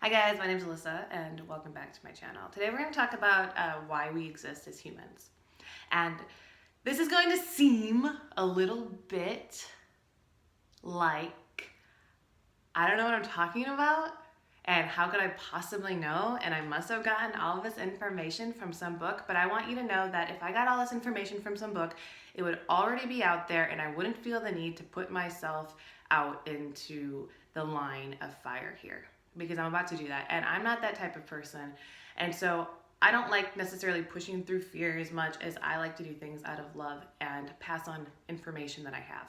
Hi guys, my name is Alyssa and welcome back to my channel. Today we're going to talk about why we exist as humans. And this is going to seem a little bit like, I don't know what I'm talking about and how could I possibly know, and I must have gotten all of this information from some book, but I want you to know that if I got all this information from some book, it would already be out there and I wouldn't feel the need to put myself out into the line of fire here, because I'm about to do that and I'm not that type of person. And so I don't like necessarily pushing through fear as much as I like to do things out of love and pass on information that I have.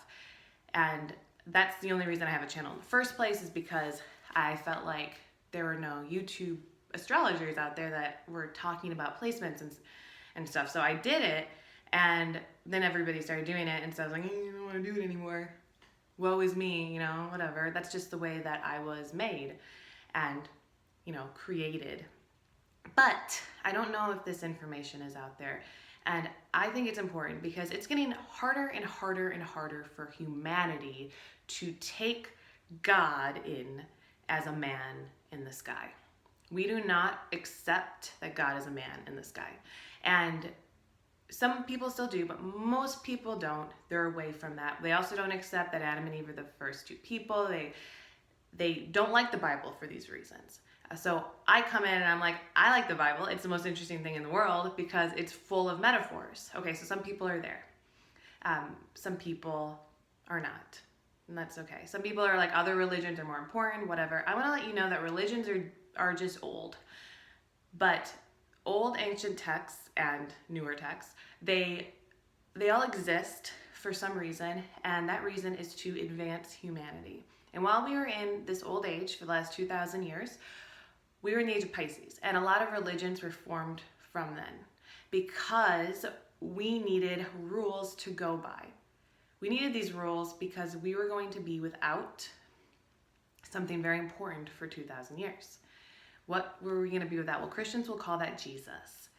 And that's the only reason I have a channel in the first place, is because I felt like there were no YouTube astrologers out there that were talking about placements and stuff. So I did it, and then everybody started doing it, and so I was like, I don't want to do it anymore. Woe is me, whatever. That's just the way that I was made and, created. But I don't know if this information is out there. And I think it's important because it's getting harder and harder and harder for humanity to take God in as a man in the sky. We do not accept that God is a man in the sky. And some people still do, but most people don't. They're away from that. They also don't accept that Adam and Eve are the first two people. They don't like the Bible for these reasons. So I come in and I'm like, I like the Bible. It's the most interesting thing in the world because it's full of metaphors. Okay, so some people are there. Some people are not, and that's okay. Some people are like, other religions are more important, whatever. I want to let you know that religions are just old. But old ancient texts and newer texts, they all exist for some reason, and that reason is to advance humanity. And while we were in this old age for the last 2,000 years, we were in the age of Pisces, and a lot of religions were formed from then because we needed rules to go by. We needed these rules because we were going to be without something very important for 2,000 years. What were we going to be without? Well, Christians will call that Jesus.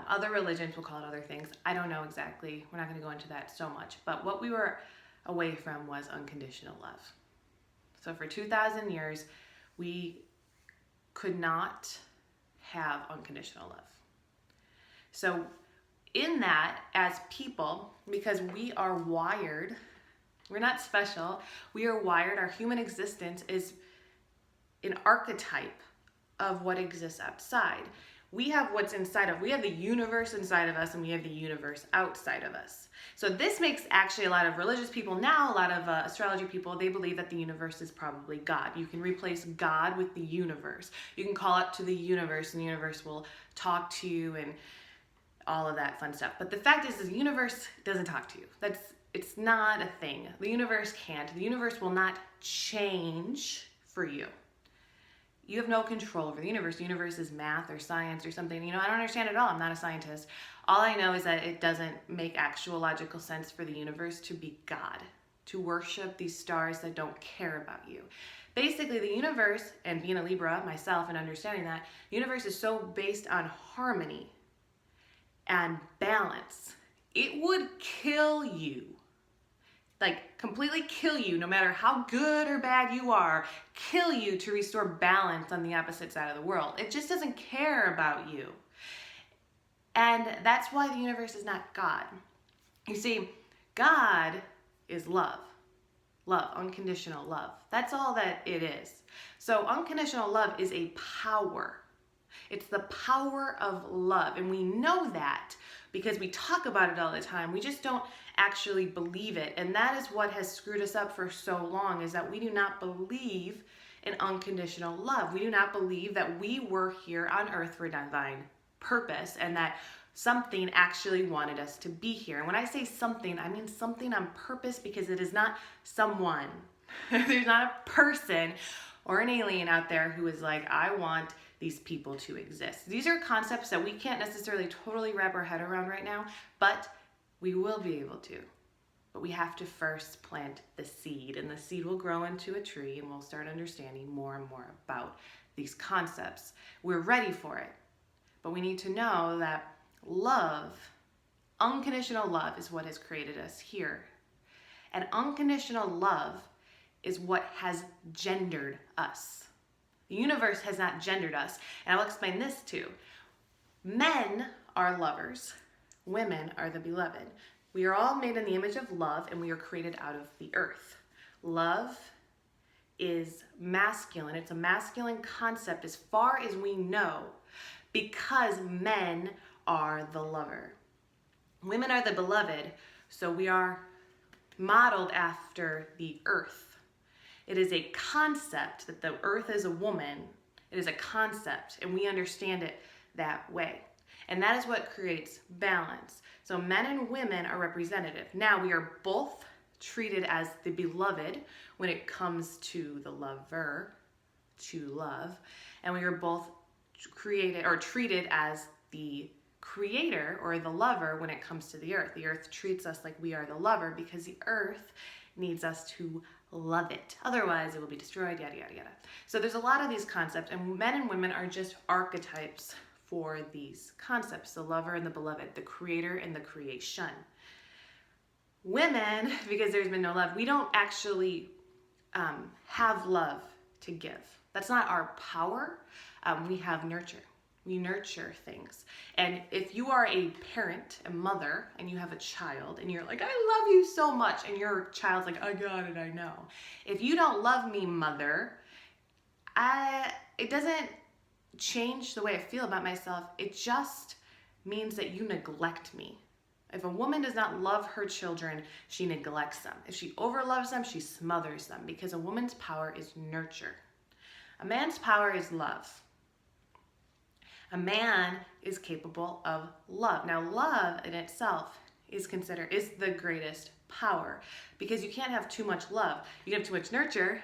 Other religions will call it other things. I don't know exactly. We're not going to go into that so much. But what we were away from was unconditional love. So for 2,000 years, we could not have unconditional love. So in that, as people, because we are wired, we're not special, we are wired, our human existence is an archetype of what exists outside. We have what's inside of, we have the universe inside of us, and we have the universe outside of us. So this makes actually a lot of religious people now, a lot of astrology people, they believe that the universe is probably God. You can replace God with the universe. You can call up to the universe and the universe will talk to you and all of that fun stuff. But the fact is the universe doesn't talk to you. It's not a thing. The universe can't. The universe will not change for you. You have no control over the universe. The universe is math or science or something. I don't understand it at all. I'm not a scientist. All I know is that it doesn't make actual logical sense for the universe to be God, to worship these stars that don't care about you. Basically, the universe, and being a Libra myself and understanding that, the universe is so based on harmony and balance. It would kill you. Like, completely kill you, no matter how good or bad you are, kill you to restore balance on the opposite side of the world. It just doesn't care about you. And that's why the universe is not God. You see, God is love. Love, unconditional love. That's all that it is. So unconditional love is a power. It's the power of love. And we know that because we talk about it all the time. We just don't actually believe it. And that is what has screwed us up for so long, is that we do not believe in unconditional love. We do not believe that we were here on earth for divine purpose and that something actually wanted us to be here. And when I say something, I mean something on purpose, because it is not someone. There's not a person or an alien out there who is like, I want these people to exist. These are concepts that we can't necessarily totally wrap our head around right now, but we will be able to. But we have to first plant the seed, and the seed will grow into a tree, and we'll start understanding more and more about these concepts. We're ready for it, but we need to know that love, unconditional love, is what has created us here. And unconditional love is what has gendered us. The universe has not gendered us. And I'll explain this too. Men are lovers. Women are the beloved. We are all made in the image of love, and we are created out of the earth. Love is masculine. It's a masculine concept as far as we know, because men are the lover. Women are the beloved, so we are modeled after the earth. It is a concept that the earth is a woman. It is a concept, and we understand it that way. And that is what creates balance. So men and women are representative. Now we are both treated as the beloved when it comes to the lover, to love, and we are both created or treated as the creator or the lover when it comes to the earth. The earth treats us like we are the lover because the earth needs us to love it. Otherwise, it will be destroyed, yada, yada, yada. So there's a lot of these concepts, and men and women are just archetypes for these concepts: the lover and the beloved, the creator and the creation. Women, because there's been no love, we don't actually have love to give. That's not our power. We have nurture. We nurture things. And if you are a parent, a mother, and you have a child, and you're like, I love you so much, and your child's like, I got it, I know. If you don't love me, mother, it doesn't change the way I feel about myself. It just means that you neglect me. If a woman does not love her children, she neglects them. If she overloves them, she smothers them, because a woman's power is nurture. A man's power is love. A man is capable of love. Now, love in itself is the greatest power, because you can't have too much love. You can have too much nurture,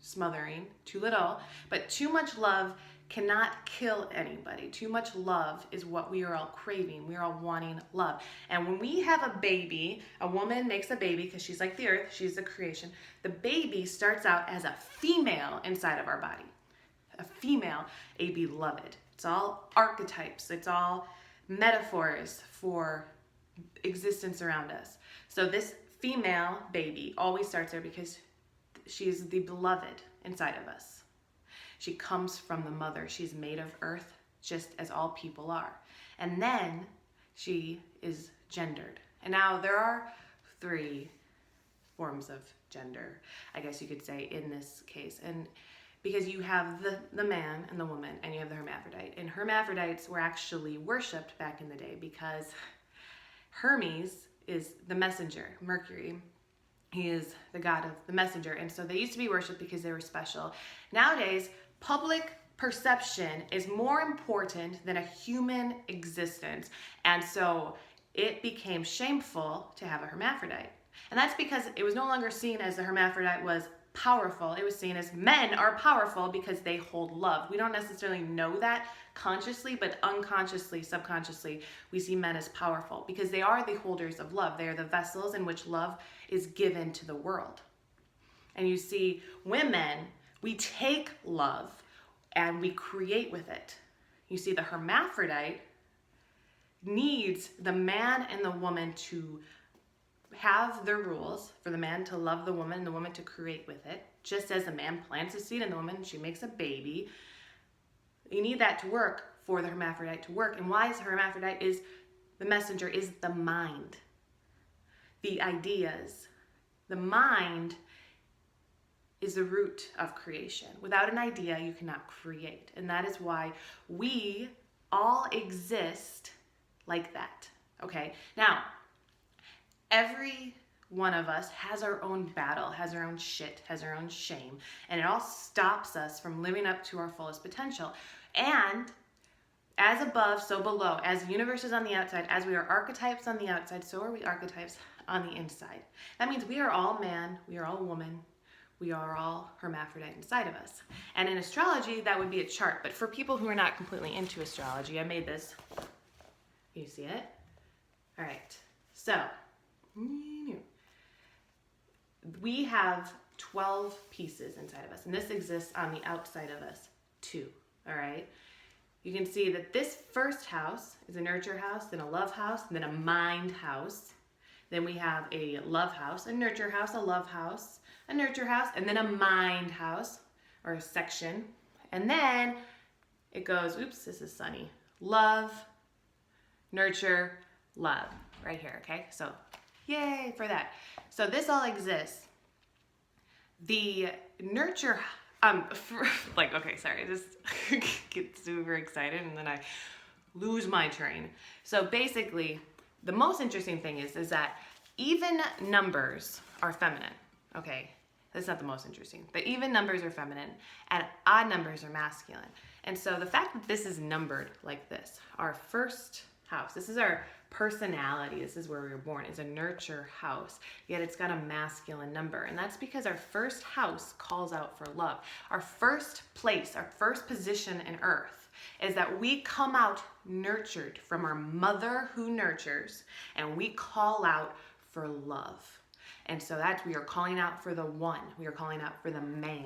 smothering, too little, but too much love cannot kill anybody. Too much love is what we are all craving. We are all wanting love. And when we have a baby, a woman makes a baby because she's like the earth, she's the creation. The baby starts out as a female inside of our body. A female, a beloved. It's all archetypes. It's all metaphors for existence around us. So this female baby always starts there because she's the beloved inside of us. She comes from the mother. She's made of earth, just as all people are. And then she is gendered. And now there are 3 forms of gender, I guess you could say, in this case. And because you have the man and the woman, and you have the hermaphrodite. And hermaphrodites were actually worshipped back in the day because Hermes is the messenger, Mercury. He is the god of the messenger. And so they used to be worshipped because they were special. Nowadays, public perception is more important than a human existence. And so it became shameful to have a hermaphrodite. And that's because it was no longer seen as the hermaphrodite was powerful. It was seen as men are powerful because they hold love. We don't necessarily know that consciously, but unconsciously, subconsciously, we see men as powerful because they are the holders of love. They are the vessels in which love is given to the world. And you see, women, we take love and we create with it. You see, the hermaphrodite needs the man and the woman to have their rules, for the man to love the woman and the woman to create with it. Just as the man plants a seed in the woman, she makes a baby. You need that to work for the hermaphrodite to work. And why is the hermaphrodite is the messenger, is the mind, the ideas. The mind is the root of creation. Without an idea, you cannot create. And that is why we all exist like that. Okay? Now, every one of us has our own battle, has our own shit, has our own shame, and it all stops us from living up to our fullest potential. And as above, so below. As the universe is on the outside, as we are archetypes on the outside, so are we archetypes on the inside. That means we are all man, we are all woman, we are all hermaphrodite inside of us. And in astrology, that would be a chart. But for people who are not completely into astrology, I made this. You see it? All right. So, we have 12 pieces inside of us, and this exists on the outside of us too, all right? You can see that this first house is a nurture house, then a love house, then a mind house. Then we have a love house, a nurture house, a love house, a nurture house, and then a mind house. or section. And then it goes, oops, this is sunny. Love, nurture, love, right here, okay? So yay for that. So this all exists. The nurture, okay, sorry, I just get super excited and then I lose my train. So basically, the most interesting thing is that even numbers are feminine, okay? That's not the most interesting, but even numbers are feminine and odd numbers are masculine. And so the fact that this is numbered like this, our first house, this is our personality, this is where we were born, is a nurture house, yet it's got a masculine number. And that's because our first house calls out for love. Our first place, our first position in earth is that we come out nurtured from our mother who nurtures, and we call out for love. And so that's, we are calling out for the one. We are calling out for the man,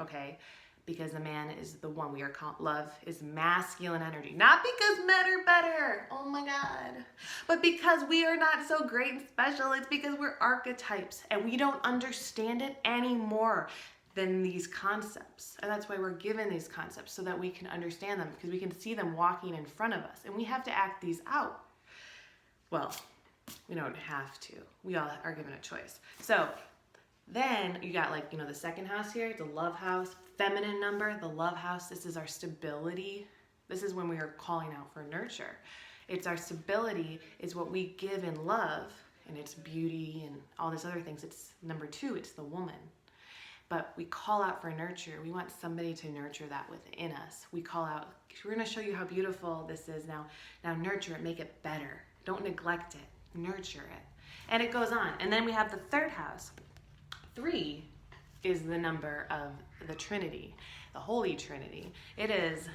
okay? Because the man is the one. We are love is masculine energy. Not because men are better, oh my God, but because we are not so great and special. It's because we're archetypes and we don't understand it any more than these concepts. And that's why we're given these concepts, so that we can understand them, because we can see them walking in front of us and we have to act these out. Well, we don't have to. We all are given a choice. So then you got, like, the second house here, the love house, feminine number, the love house. This is our stability. This is when we are calling out for nurture. It's our stability is what we give in love, and it's beauty and all these other things. It's number 2, it's the woman. But we call out for nurture. We want somebody to nurture that within us. We call out, we're going to show you how beautiful this is now. Now nurture it, make it better. Don't neglect it, nurture it. And it goes on. And then we have the third house. 3 is the number of the Trinity, the Holy Trinity. It is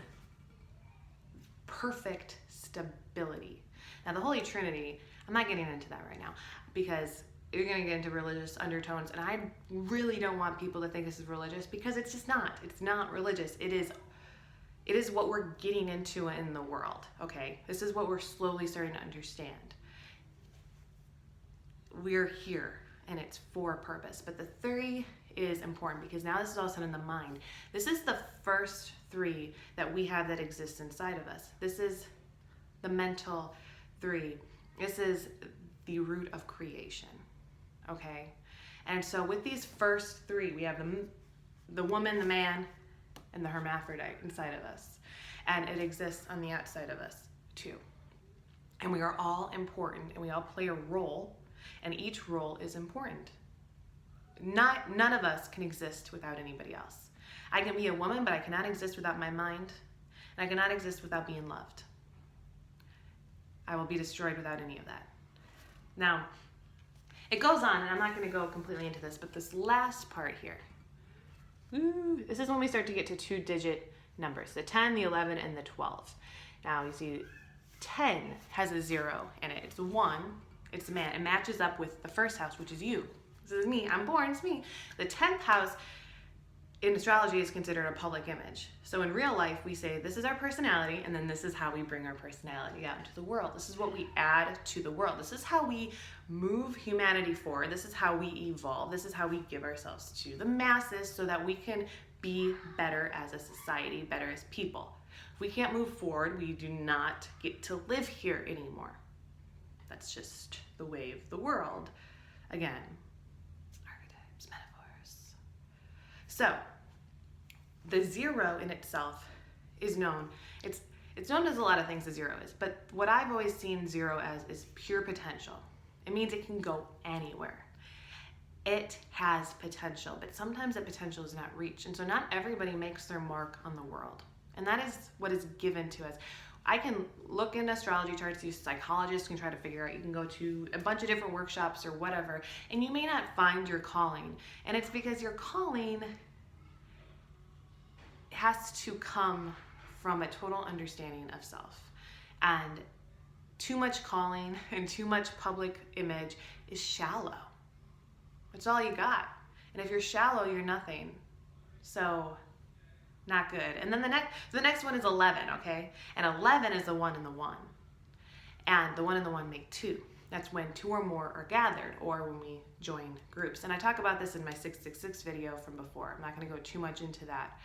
perfect stability. Now the Holy Trinity, I'm not getting into that right now because you're going to get into religious undertones, and I really don't want people to think this is religious, because it's just not. It's not religious. It is what we're getting into in the world, okay? This is what we're slowly starting to understand. We're here, and it's for a purpose. But the 3 is important, because now this is all of a sudden in the mind. This is the first 3 that we have that exists inside of us. This is the mental 3. This is the root of creation, okay? And so with these first 3, we have the woman, the man, and the hermaphrodite inside of us. And it exists on the outside of us too. And we are all important, and we all play a role, and each role is important. None of us can exist without anybody else. I can be a woman, but I cannot exist without my mind, and I cannot exist without being loved. I will be destroyed without any of that. Now, it goes on, and I'm not going to go completely into this, but this last part here, this is when we start to get to 2-digit numbers, the 10, the 11, and the 12. Now, you see 10 has a 0 in it. It's 1, it's a man. It matches up with the first house, which is you. This is me. I'm born, it's me. The 10th house in astrology is considered a public image. So in real life, we say this is our personality, and then this is how we bring our personality out into the world. This is what we add to the world. This is how we move humanity forward. This is how we evolve. This is how we give ourselves to the masses so that we can be better as a society, better as people. If we can't move forward, we do not get to live here anymore. That's just the way of the world. Again, archetypes, metaphors. So, the 0 in itself is known. It's known as a lot of things, the 0 is, but what I've always seen 0 as is pure potential. It means it can go anywhere. It has potential, but sometimes that potential is not reached, and so not everybody makes their mark on the world. And that is what is given to us. I can look in astrology charts, these psychologists can try to figure out, you can go to a bunch of different workshops or whatever, and you may not find your calling. And it's because your calling has to come from a total understanding of self. And too much calling and too much public image is shallow. That's all you got. And if you're shallow, you're nothing. So, not good. And then the next one is 11, okay? And 11 is the 1 and the 1. And the 1 and the 1 make 2. That's when 2 or more are gathered, or when we join groups. And I talk about this in my 666 video from before. I'm not going to go too much into that.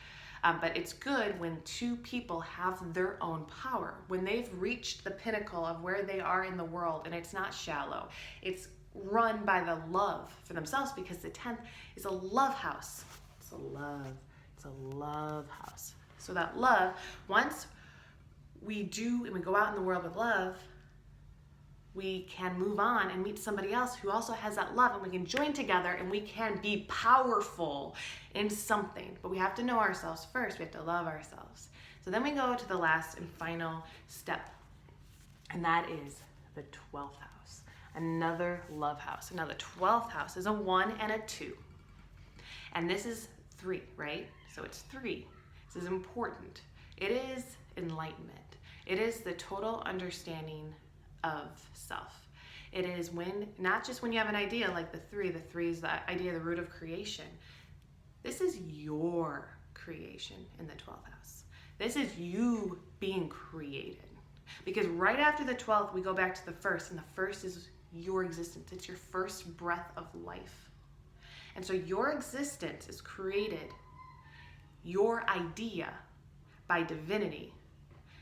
But it's good when 2 people have their own power, when they've reached the pinnacle of where they are in the world, and it's not shallow. It's run by the love for themselves, because the 10th is a love house. It's a love house. So that love, once we do and we go out in the world with love, we can move on and meet somebody else who also has that love, and we can join together and we can be powerful in something. But we have to know ourselves first. We have to love ourselves. So then we go to the last and final step, and that is the 12th house, another love house. Now the 12th house is a 1 and a 2, and this is 3, right? So it's 3. This is important. It is enlightenment. It is the total understanding of self. It is when, not just when you have an idea like the 3 is the idea, the root of creation. This is your creation in the 12th house. This is you being created. Because right after the 12th, we go back to the 1st, and the 1st is your existence. It's your first breath of life. And so your existence is created, your idea, by divinity.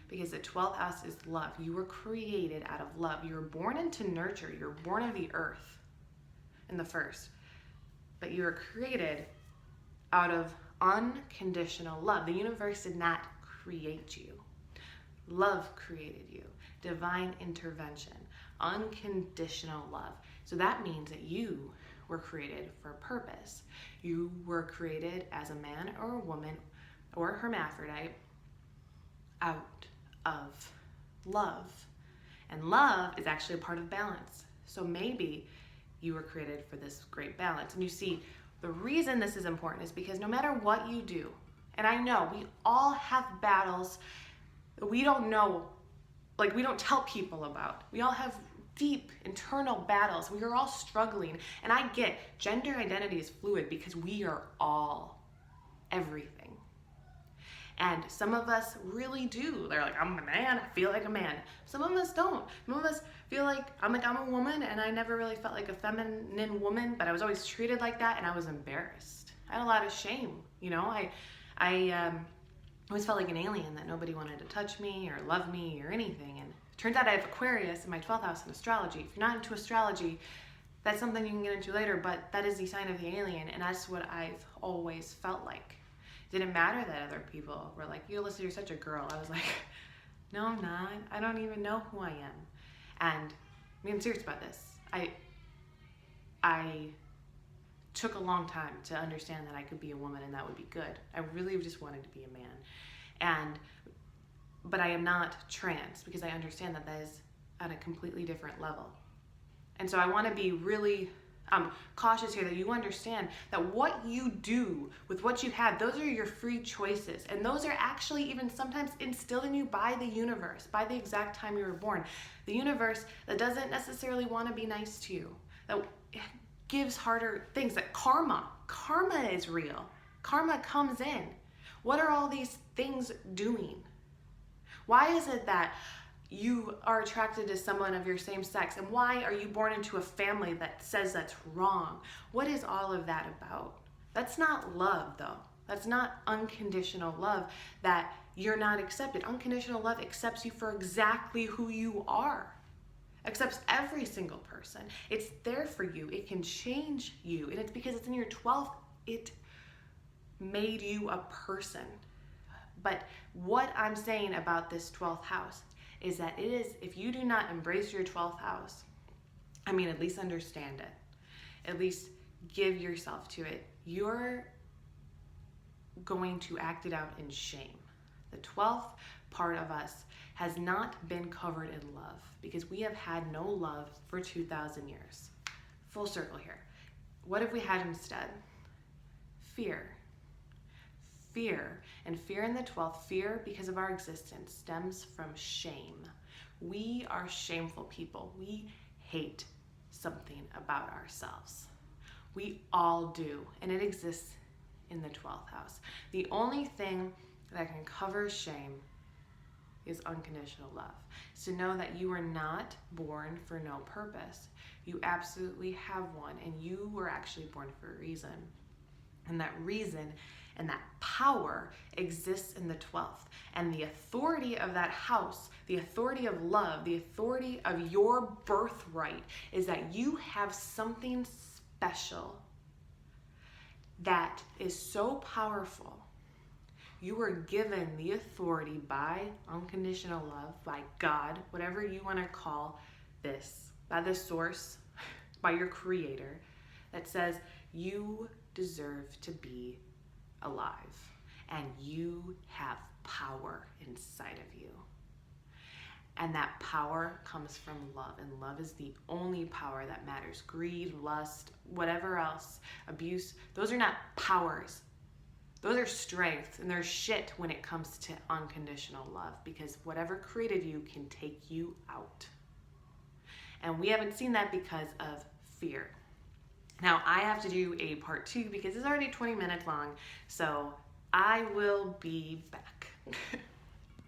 Because the 12th house is love. You were created out of love. You were born into nurture. You're born of the earth in the 1st. But you were created out of unconditional love. The universe did not create you. Love created you. Divine intervention. Unconditional love. So that means that you were created for a purpose. You were created as a man or a woman or a hermaphrodite out of love. And love is actually a part of balance. So maybe you were created for this great balance. And you see, the reason this is important is because no matter what you do, and I know we all have battles that we don't know, like we don't tell people about. We all have deep internal battles. We are all struggling. And I get gender identity is fluid because we are all everything. And some of us really do. They're like, I'm a man, I feel like a man. Some of us don't. Some of us feel like I'm a woman, and I never really felt like a feminine woman, but I was always treated like that, and I was embarrassed. I had a lot of shame. You know, I always felt like an alien, that nobody wanted to touch me or love me or anything. And it turns out I have Aquarius in my 12th house in astrology. If you're not into astrology, that's something you can get into later, but that is the sign of the alien, and that's what I've always felt like. Didn't matter that other people were like, Alyssa, you're such a girl. I was like, no, I'm not. I don't even know who I am. And I'm serious about this. I took a long time to understand that I could be a woman and that would be good. I really just wanted to be a man. But I am not trans, because I understand that that is at a completely different level. And so I want to be really cautious here, that you understand that what you do with what you have, those are your free choices. And those are actually even sometimes instilled in you by the universe, by the exact time you were born. The universe that doesn't necessarily want to be nice to you, that gives harder things, that karma is real. Karma comes in. What are all these things doing? Why is it that you are attracted to someone of your same sex? And why are you born into a family that says that's wrong? What is all of that about? That's not love, though. That's not unconditional love, that you're not accepted. Unconditional love accepts you for exactly who you are. Accepts every single person. It's there for you. It can change you. And it's because it's in your 12th, it made you a person. But what I'm saying about this 12th house is that it is, if you do not embrace your 12th house, at least understand it, at least give yourself to it, you're going to act it out in shame. The 12th part of us has not been covered in love, because we have had no love for 2,000 years. Full circle here. What have we had instead? Fear. Fear. And fear in the 12th, fear because of our existence, stems from shame. We are shameful people. We hate something about ourselves. We all do, and it exists in the 12th house. The only thing that can cover shame is unconditional love. Is to know that you are not born for no purpose. You absolutely have one, and you were actually born for a reason. And that reason and that power exists in the 12th. And the authority of that house, the authority of love, the authority of your birthright is that you have something special that is so powerful. You were given the authority by unconditional love, by God, whatever you want to call this, by the source, by your creator, that says you deserve to be alive and you have power inside of you. And that power comes from love, and love is the only power that matters. Greed, lust, whatever else, abuse, those are not powers. Those are strengths, and they're shit when it comes to unconditional love, because whatever created you can take you out. And we haven't seen that because of fear. Now, I have to do a part 2 because it's already 20 minutes long, so I will be back.